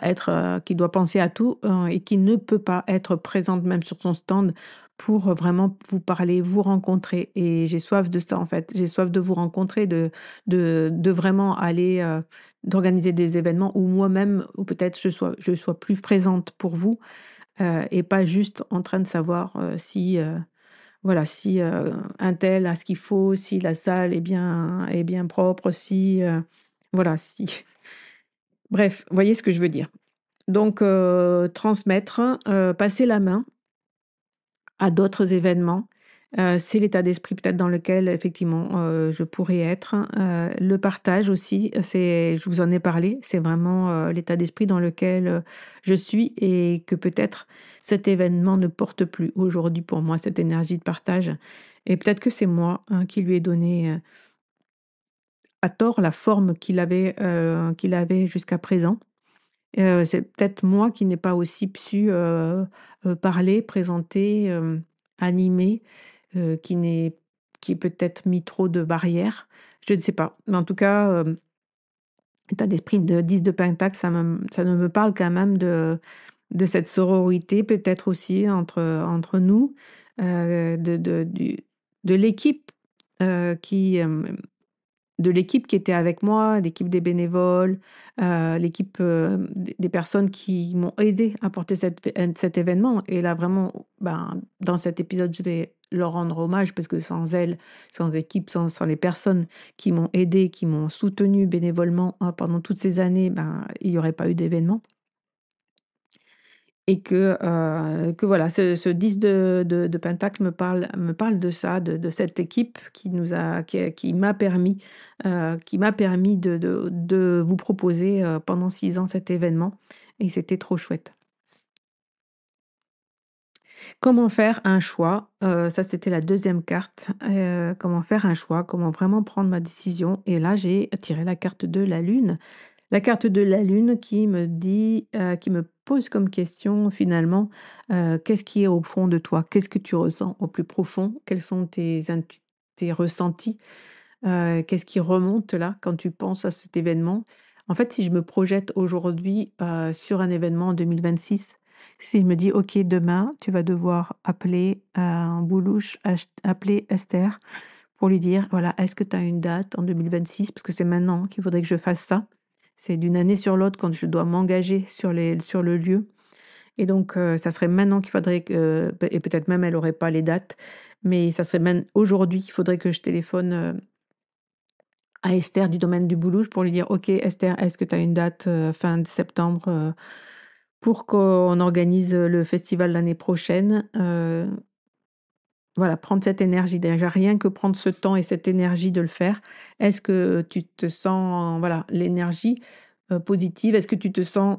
penser à tout, et qui ne peut pas être présente même sur son stand pour, vraiment vous parler, vous rencontrer et j'ai soif de ça, en fait. J'ai soif de vous rencontrer, de vraiment aller, d'organiser des événements où moi-même, ou peut-être je sois plus présente pour vous, et pas juste en train de savoir, si, voilà, si, untel a ce qu'il faut, si la salle est bien propre, si, voilà, si bref, vous voyez ce que je veux dire? Donc transmettre, passer la main à d'autres événements, c'est l'état d'esprit peut-être dans lequel effectivement, je pourrais être. Le partage aussi, je vous en ai parlé, c'est vraiment, l'état d'esprit dans lequel, je suis et que peut-être cet événement ne porte plus aujourd'hui pour moi, cette énergie de partage et peut-être que c'est moi, hein, qui lui ai donné, à tort la forme qu'il avait jusqu'à présent. C'est peut-être moi qui n'ai pas aussi su, parler, présenter, animer, qui ai peut-être mis trop de barrières. Je ne sais pas. Mais en tout cas, état d'esprit de 10 de pentacle, ça ne me parle quand même de cette sororité peut-être aussi entre nous, de l'équipe, qui, de l'équipe qui était avec moi, l'équipe des bénévoles, l'équipe, des personnes qui m'ont aidé à porter cet événement et là vraiment, ben, dans cet épisode, je vais leur rendre hommage parce que sans elles, sans équipe, sans les personnes qui m'ont aidé, qui m'ont soutenu bénévolement, pendant toutes ces années, ben, il y aurait pas eu d'événement. Et que voilà, ce 10 de pentacle me parle de ça, de cette équipe qui m'a permis de vous proposer, pendant 6 ans cet événement et c'était trop chouette. Comment faire un choix? Ça c'était la deuxième carte, comment faire un choix? Comment vraiment prendre ma décision? Et là j'ai tiré la carte de la lune. La carte de la lune qui me dit, qui me pose comme question finalement, qu'est-ce qui est au fond de toi? Qu'est-ce que tu ressens au plus profond? Quels sont tes ressentis? Qu'est-ce qui remonte là quand tu penses à cet événement? En fait, si je me projette aujourd'hui, sur un événement en 2026, si je me dis: «OK, demain, tu vas devoir appeler, en Boulouche, appeler Esther pour lui dire, voilà, est-ce que tu as une date en 2026?» Parce que c'est maintenant qu'il faudrait que je fasse ça. C'est d'une année sur l'autre quand je dois m'engager sur le lieu et donc ça serait maintenant qu'il faudrait que et peut-être même elle aurait pas les dates, mais ça serait même aujourd'hui qu'il faudrait que je téléphone, à Esther du domaine du Boulouche pour lui dire: «OK Esther, est-ce que tu as une date, fin de septembre, pour qu'on organise, le festival l'année prochaine?» Voilà, prendre cette énergie, déjà rien que prendre ce temps et cette énergie de le faire. Est-ce que tu te sens, voilà, l'énergie, positive? Est-ce que tu te sens,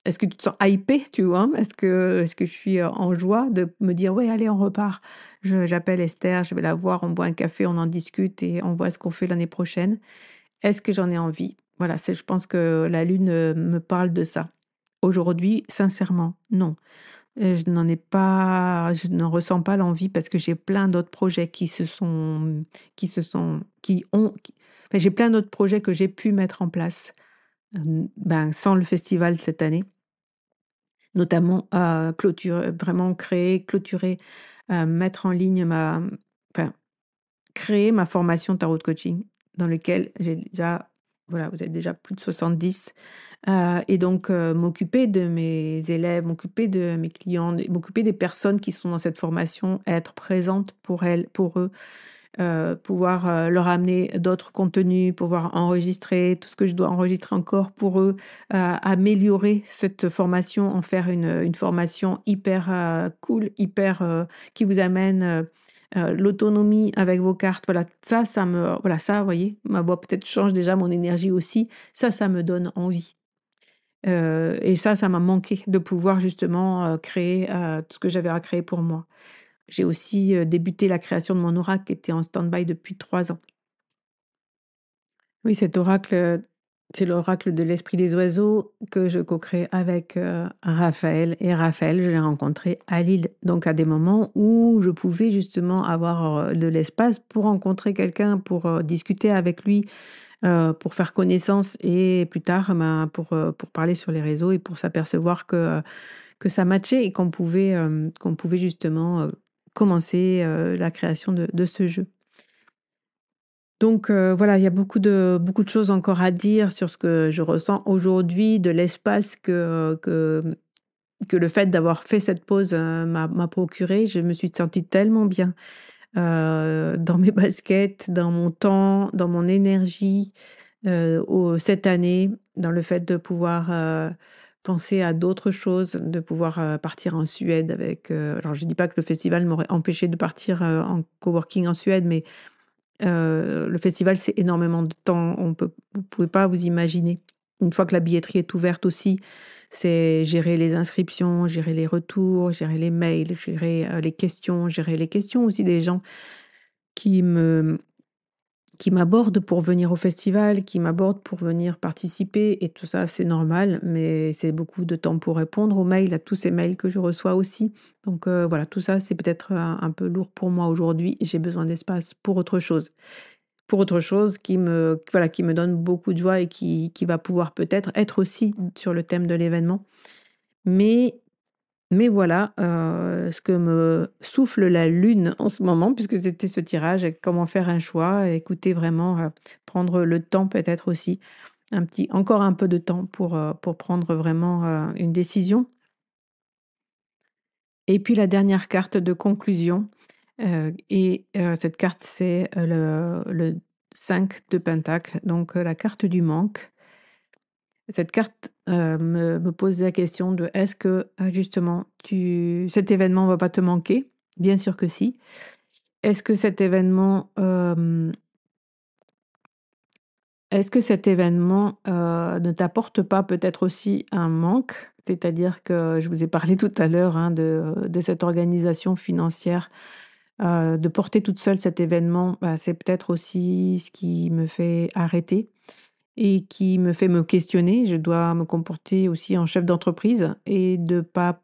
est-ce que tu te sens hypé, tu vois? Est-ce que je suis, en joie de me dire: «Ouais, allez, on repart. J'appelle Esther, je vais la voir, on boit un café, on en discute et on voit ce qu'on fait l'année prochaine». Est-ce que j'en ai envie? Voilà, c'est je pense que la lune, me parle de ça. Aujourd'hui, sincèrement, non. Je n'en ressens pas l'envie parce que j'ai plein d'autres projets qui ont qui enfin, j'ai plein d'autres projets que j'ai pu mettre en place, ben, sans le festival cette année, notamment, vraiment créer, clôturer, mettre en ligne enfin, créer ma formation tarot de coaching dans lequel j'ai déjà voilà, vous êtes déjà plus de 70, et donc m'occuper de mes élèves, m'occuper de mes clients, m'occuper des personnes qui sont dans cette formation, être présente pour elles, pour eux, pouvoir, leur amener d'autres contenus, pouvoir enregistrer tout ce que je dois enregistrer encore pour eux, améliorer cette formation, en faire une formation hyper, cool, hyper, qui vous amène, l'autonomie avec vos cartes. Voilà, voilà, ça, vous voyez, ma voix peut-être change déjà, mon énergie aussi. Ça me donne envie. Et ça m'a manqué de pouvoir justement, créer, tout ce que j'avais à créer pour moi. J'ai aussi, débuté la création de mon oracle qui était en stand-by depuis 3 ans. Oui, cet oracle, c'est l'oracle de l'esprit des oiseaux que je co-crée avec, Raphaël, et Raphaël, je l'ai rencontré à Lille. Donc à des moments où je pouvais justement avoir, de l'espace pour rencontrer quelqu'un, pour, discuter avec lui, pour faire connaissance et plus tard, ben, pour parler sur les réseaux et pour s'apercevoir que ça matchait et qu'on pouvait justement, commencer, la création de ce jeu. Donc voilà, il y a beaucoup de choses encore à dire sur ce que je ressens aujourd'hui, de l'espace que le fait d'avoir fait cette pause, m'a procuré. Je me suis sentie tellement bien, dans mes baskets, dans mon temps, dans mon énergie, cette année, dans le fait de pouvoir, penser à d'autres choses, de pouvoir, partir en Suède avec, alors je dis pas que le festival m'aurait empêché de partir, en coworking en Suède, mais le festival, c'est énormément de temps. Vous pouvez pas vous imaginer. Une fois que la billetterie est ouverte aussi, c'est gérer les inscriptions, gérer les retours, gérer les mails, gérer les questions aussi des gens qui me qui m'abordent pour venir au festival, qui m'abordent pour venir participer, et tout ça, c'est normal, mais c'est beaucoup de temps pour répondre aux mails, à tous ces mails que je reçois aussi. Donc voilà, tout ça, c'est peut-être un peu lourd pour moi aujourd'hui. J'ai besoin d'espace pour autre chose. Pour autre chose voilà, qui me donne beaucoup de joie et qui va pouvoir peut-être être aussi sur le thème de l'événement. Mais voilà, ce que me souffle la lune en ce moment, puisque c'était ce tirage, et comment faire un choix, écouter vraiment, prendre le temps peut-être aussi, encore un peu de temps pour prendre vraiment, une décision. Et puis la dernière carte de conclusion, cette carte, c'est, le 5 de pentacle, donc la carte du manque. Cette carte, me pose la question de: est-ce que, justement, tu cet événement va pas te manquer? Bien sûr que si. Est-ce que cet événement, ne t'apporte pas peut-être aussi un manque? C'est-à-dire que je vous ai parlé tout à l'heure, hein, de cette organisation financière, de porter toute seule cet événement, bah, c'est peut-être aussi ce qui me fait arrêter. et qui me fait me questionner. Je dois me comporter aussi en chef d'entreprise et de pas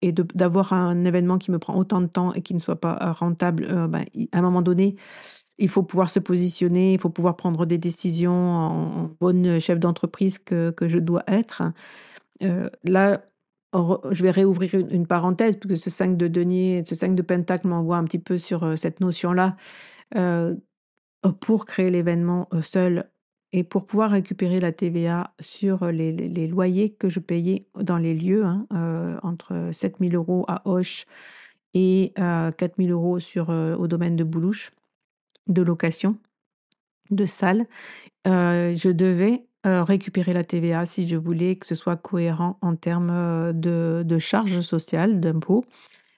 et de d'avoir un événement qui me prend autant de temps et qui ne soit pas, rentable, ben, i à un moment donné, il faut pouvoir se positionner, il faut pouvoir prendre des décisions en bonne chef d'entreprise que je dois être. Là, je vais réouvrir une parenthèse puisque ce 5 de denier, ce 5 de pentacle m'envoie un petit peu sur, cette notion-là. Heu, pour créer l'événement, seul et pour pouvoir récupérer la TVA sur, les loyers que je payais dans les lieux, hein, entre 7 000 € à Auch et 4 000 € au domaine de Boulouche, de location de salles. Je devais, récupérer la TVA si je voulais que ce soit cohérent en termes, de charges sociales, d'impôts,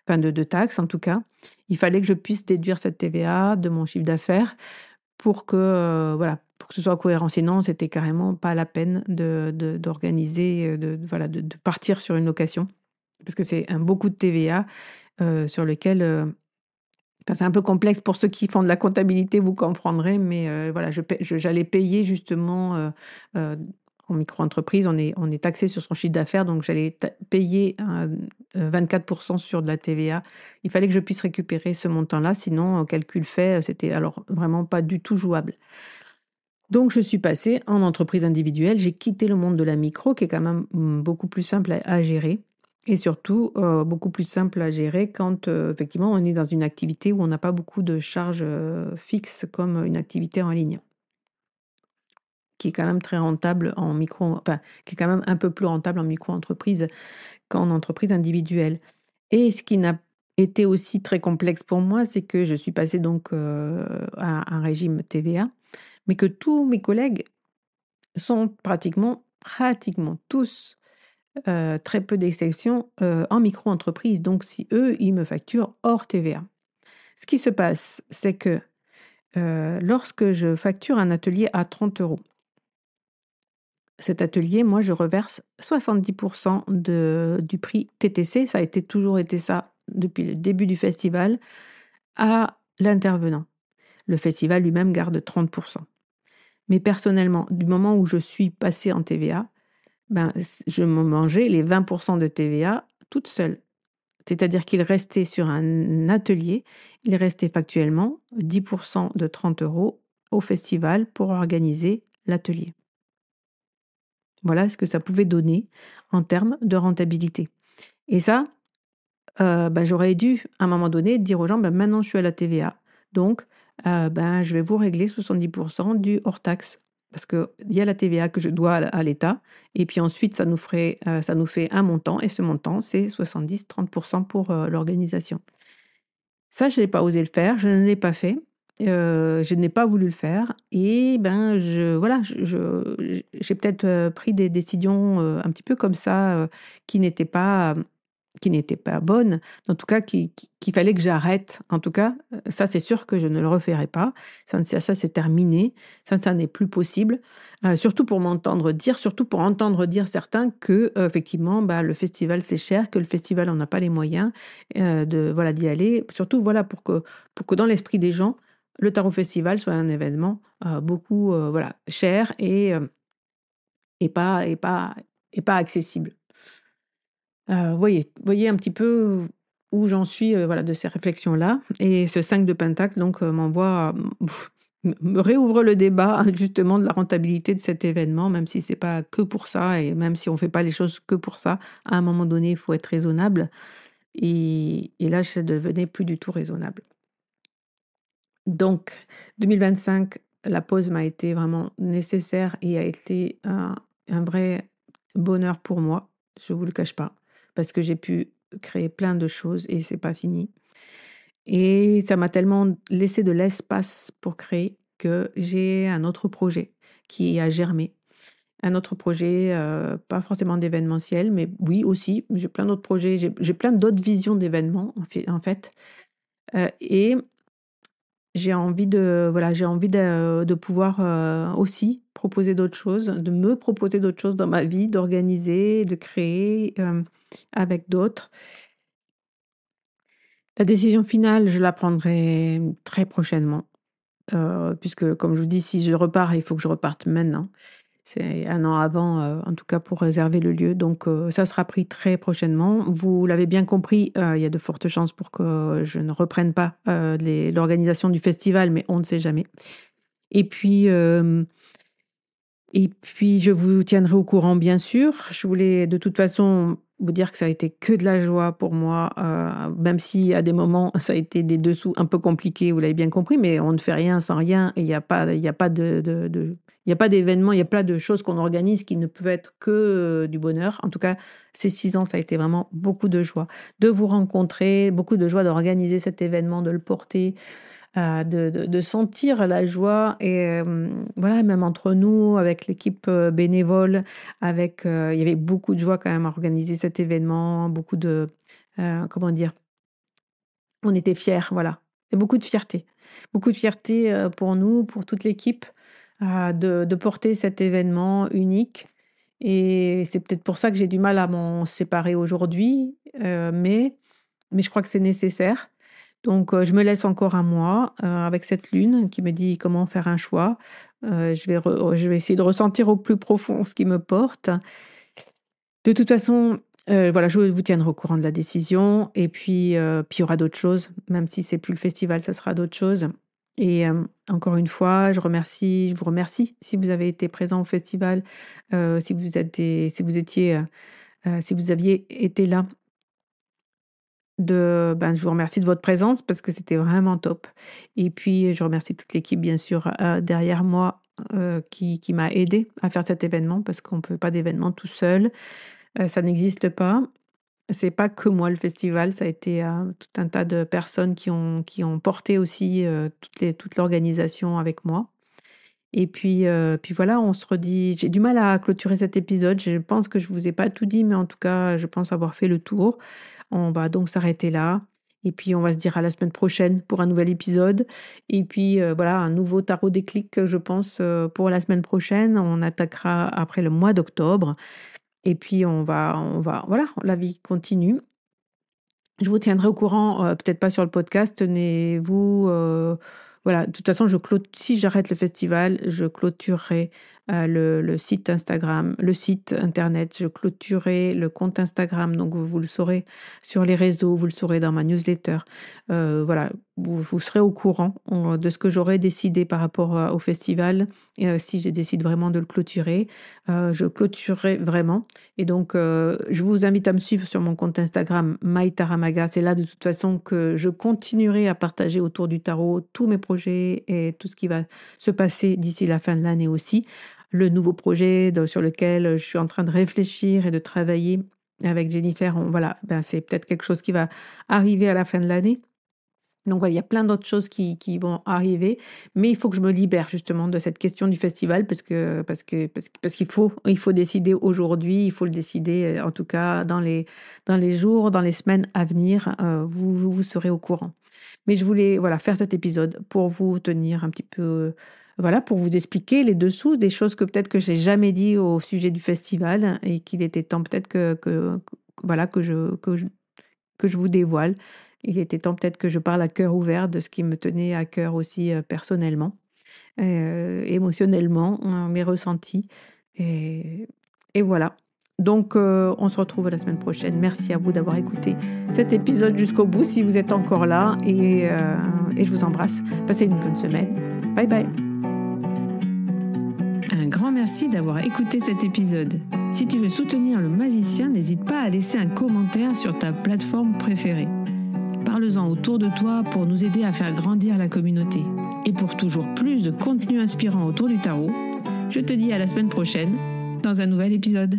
enfin de taxes en tout cas. Il fallait que je puisse déduire cette TVA de mon chiffre d'affaires pour que, voilà, pour que ce soit cohérent. Sinon, c'était carrément pas la peine d'organiser, voilà, de partir sur une location. Parce que c'est un beaucoup de TVA, sur lequel, enfin, c'est un peu complexe pour ceux qui font de la comptabilité, vous comprendrez, mais voilà, j'allais payer justement, heu, en micro-entreprise, on est taxé sur son chiffre d'affaires, donc j'allais payer 24 sur de la TVA. Il fallait que je puisse récupérer ce montant-là, sinon, calcul fait, c'était alors vraiment pas du tout jouable. Donc je suis passée en entreprise individuelle, j'ai quitté le monde de la micro qui est quand même, beaucoup plus simple à gérer et surtout, beaucoup plus simple à gérer quand, effectivement on est dans une activité où on n'a pas beaucoup de charges, fixes comme une activité en ligne, qui est quand même très rentable en micro enfin, qui est quand même un peu plus rentable en micro-entreprise qu'en entreprise individuelle et ce qui n'a été aussi très complexe pour moi, c'est que je suis passée donc, à un régime TVA, mais que tous mes collègues sont pratiquement tous, très peu d'exceptions, en micro-entreprise. Donc si eux, ils me facturent hors TVA. Ce qui se passe, c'est que, lorsque je facture un atelier à 30 €, cet atelier, moi, je reverse 70 du prix TTC. Ça a toujours été ça depuis le début du festival, à l'intervenant. Le festival lui-même garde 30. Mais personnellement, du moment où je suis passée en TVA, ben, je me mangeais les 20 de TVA toute seule. C'est-à-dire qu'il restait sur un atelier, il restait factuellement 10 de 30 € au festival pour organiser l'atelier. Voilà ce que ça pouvait donner en termes de rentabilité et ça, bah, j'aurais dû à un moment donné dire aux gens: «Bah, maintenant je suis à la TVA, donc ben, je vais vous régler 70 du hors taxe». Parce qu'il y a la TVA que je dois à l'État et puis ensuite ça nous fait un montant et ce montant c'est 70-30 pour, l'organisation. Ça, je n'ai pas osé le faire, je ne l'ai pas fait, je n'ai pas voulu le faire et ben, voilà, j'ai peut-être, pris des décisions, un petit peu comme ça, qui n'étaient pas, qui n'étaient pas bonnes. En tout cas, qu'il fallait que j'arrête. En tout cas, ça, c'est sûr que je ne le referai pas. Ça, c'est terminé. Ça n'est plus possible. Surtout pour m'entendre dire, surtout pour entendre dire certains que, effectivement, bah, le festival, c'est cher, que le festival, on n'a pas les moyens, voilà, d'y aller. Surtout, voilà, pour que dans l'esprit des gens, le Tarot Festival soit un événement, beaucoup, voilà, cher et pas et pas et pas accessible. Voyez un petit peu où j'en suis, voilà, de ces réflexions-là et ce 5 de pentacle donc, m'envoie, me réouvre le débat justement de la rentabilité de cet événement, même si c'est pas que pour ça et même si on fait pas les choses que pour ça. À un moment donné, il faut être raisonnable et là, ça devenait plus du tout raisonnable. Donc 2025, la pause m'a été vraiment nécessaire et a été un vrai bonheur pour moi, je vous le cache pas, parce que j'ai pu créer plein de choses et c'est pas fini et ça m'a tellement laissé de l'espace pour créer que j'ai un autre projet qui a germé. Un autre projet, pas forcément d'événementiel, mais oui aussi, j'ai plein d'autres projets, j'ai plein d'autres visions d'événements en fait, et j'ai envie de voilà, j'ai envie de pouvoir, aussi proposer d'autres choses, de me proposer d'autres choses dans ma vie, d'organiser, de créer, avec d'autres. La décision finale, je la prendrai très prochainement. puisque comme je vous dis, si je repars, il faut que je reparte maintenant. C'est 1 an avant, en tout cas pour réserver le lieu, donc ça sera pris très prochainement. Vous l'avez bien compris, il y a de fortes chances pour que je ne reprenne pas, l'organisation du festival, mais on ne sait jamais. Et puis, je vous tiendrai au courant, bien sûr. Je voulais de toute façon vous dire que ça a été que de la joie pour moi, même si à des moments ça a été des dessous un peu compliqués, vous l'avez bien compris, mais on ne fait rien sans rien et il y a pas d'événements, il y a pas de choses qu'on organise qui ne peuvent être que, du bonheur. En tout cas, ces 6 ans, ça a été vraiment beaucoup de joie de vous rencontrer, beaucoup de joie d'organiser cet événement, de le porter, de sentir la joie et voilà, même entre nous, avec l'équipe, bénévole, il y avait beaucoup de joie quand même à organiser cet événement, beaucoup de, comment dire? On était fiers, voilà. Et beaucoup de fierté. Beaucoup de fierté, pour nous, pour toute l'équipe, de porter cet événement unique et c'est peut-être pour ça que j'ai du mal à m'en séparer aujourd'hui, mais je crois que c'est nécessaire. Donc je me laisse encore un mois, avec cette lune qui me dit comment faire un choix. Je vais essayer de ressentir au plus profond ce qui me porte. De toute façon, voilà, je vous tiendrai au courant de la décision et puis il y aura d'autres choses, même si c'est plus le festival, ça sera d'autres choses et encore une fois, je vous remercie si vous avez été présent au festival, si vous aviez été là je vous remercie de votre présence parce que c'était vraiment top et puis je remercie toute l'équipe bien sûr, derrière moi, qui m'a aidée à faire cet événement parce qu'on ne peut pas d'événement tout seul, ça n'existe pas. C'est pas que moi le festival, ça a été, tout un tas de personnes qui ont porté aussi, toute l'organisation avec moi et puis voilà, on se redit j'ai du mal à clôturer cet épisode. Je pense que je vous ai pas tout dit, mais en tout cas, je pense avoir fait le tour. On va donc s'arrêter là et puis on va se dire à la semaine prochaine pour un nouvel épisode et puis, voilà, un nouveau tarot déclic, je pense, pour la semaine prochaine. On attaquera après le mois d'octobre et puis on va voilà, la vie continue. Je vous tiendrai au courant, peut-être pas sur le podcast, tenez-vous, voilà, de toute façon, si j'arrête le festival, je clôturerai, le site Instagram, le site internet, je clôturerai le compte Instagram, donc vous le saurez sur les réseaux, vous le saurez dans ma newsletter. Voilà, vous serez au courant, de ce que j'aurai décidé par rapport, au festival et si je décide vraiment de le clôturer, je clôturerai vraiment et donc, je vous invite à me suivre sur mon compte Instagram mytaramaga. C'est là de toute façon que je continuerai à partager autour du tarot tous mes projets et tout ce qui va se passer d'ici la fin de l'année aussi. Le nouveau projet sur lequel je suis en train de réfléchir et de travailler avec Jennifer, voilà, c'est peut-être quelque chose qui va arriver à la fin de l'année. Donc voilà, il y a plein d'autres choses qui vont arriver, mais il faut que je me libère justement de cette question du festival parce qu'il faut décider aujourd'hui, il faut le décider, en tout cas dans les jours, dans les semaines à venir, vous serez au courant. Mais je voulais, voilà, faire cet épisode pour vous tenir un petit peu, voilà, pour vous expliquer les dessous des choses que peut-être que j'ai jamais dit au sujet du festival et qu'il était temps peut-être voilà, que je vous dévoile. Il était temps peut-être que je parle à cœur ouvert de ce qui me tenait à cœur aussi, personnellement, émotionnellement, mes ressentis et voilà. Donc on se retrouve la semaine prochaine. Merci à vous d'avoir écouté cet épisode jusqu'au bout si vous êtes encore là et je vous embrasse. Passez une bonne semaine. Bye bye. Un grand merci d'avoir écouté cet épisode. Si tu veux soutenir le magicien, n'hésite pas à laisser un commentaire sur ta plateforme préférée. Parle-en autour de toi pour nous aider à faire grandir la communauté. Et pour toujours plus de contenu inspirant autour du tarot, je te dis à la semaine prochaine dans un nouvel épisode.